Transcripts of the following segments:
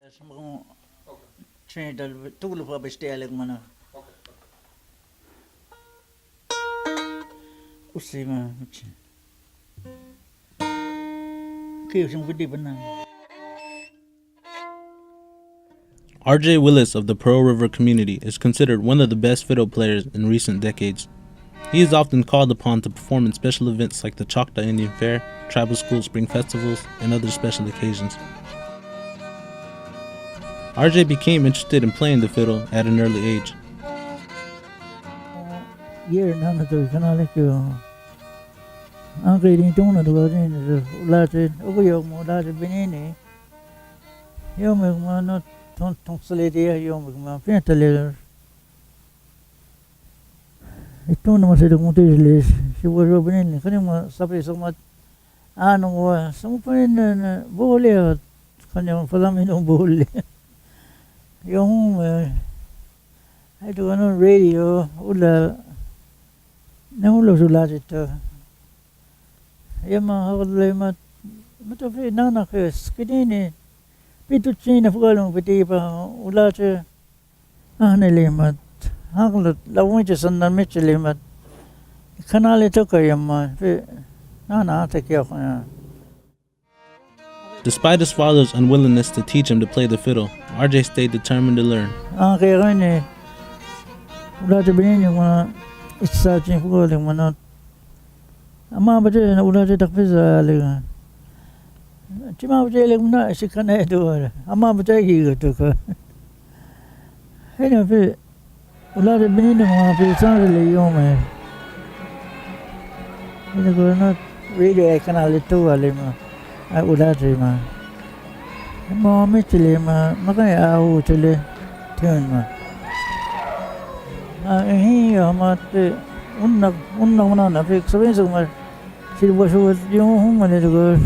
Mo Trinidad tulo pa bestialag mana. Usima. Kaya siyang gudi ba na? R.J. Willis of the Pearl River community is considered one of the best fiddle players in recent decades. He is often called upon to perform in special events like the Choctaw Indian Fair, tribal school spring festivals, and other special occasions. R.J. became interested in playing the fiddle at an early age. Year na to kanale ko. Ang kairin tong na duwa din lahat o ko yung mo lahat binini. Yung mga tong salida yung mga pinatalir. Ito naman sa dong tilis. Siguro binini kanang mga sabi sa mga anong wa sa mo pa na buhuli kanyang palamin ng buhuli. Yung ito ano radio ula nahulo sulat ito yung mga hakalay matafi nanakas kinini pitut siya na fugalong piti pa ula siya nilimat hakalat lawang siya sandan mit siya limat kanal ito kaya nanatak ako na. Despite his father's unwillingness to teach him to play the fiddle, R.J. stayed determined to learn. Kaya kanya, wala siya binigyan yung mga isa siya yung mga manot. Ama ba siya, wala siya takpi sa alingan. Sima ba siya ilang na, si ka na ito. Ama ba siya higato ka. Kaya wala siya binigyan yung mga pisan sa liyong eh. Hindi ko na, radio ay kanal ito, alim mo. Ay udah terima. Mau mesti makanya aku cile tiun mah. Ini amat unnak mana fix sebenarnya semua. Silbus yung mana tu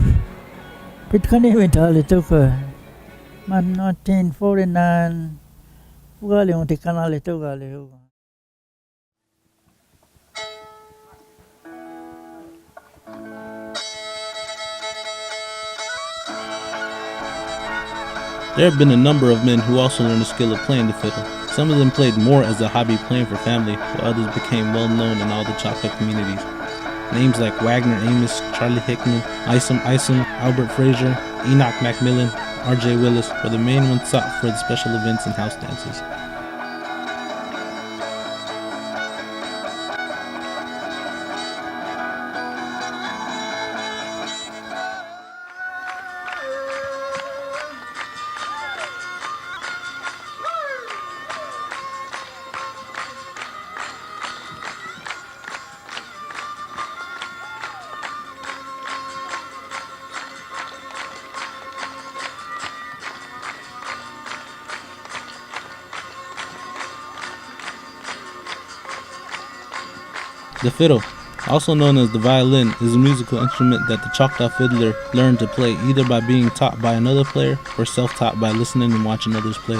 pitkani mental itu ke. Man 1949 bukan yang di kanal itu kali. There have been a number of men who also learned the skill of playing the fiddle. Some of them played more as a hobby playing for family, while others became well known in all the Choctaw communities. Names like Wagner Amos, Charlie Hickman, Isom, Albert Frazier, Enoch Macmillan, R.J. Willis were the main ones sought for the special events and house dances. The fiddle, also known as the violin, is a musical instrument that the Choctaw Fiddler learned to play either by being taught by another player or self-taught by listening and watching others play.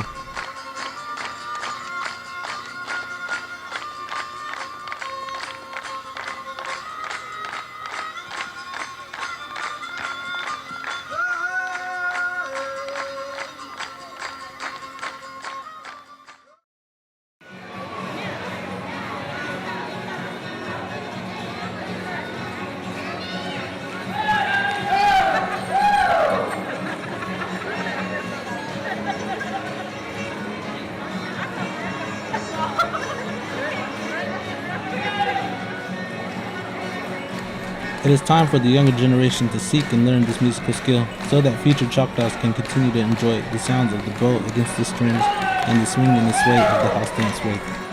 It is time for the younger generation to seek and learn this musical skill so that future Choctaws can continue to enjoy the sounds of the bow against the strings and the swing and the sway of the house dance rake.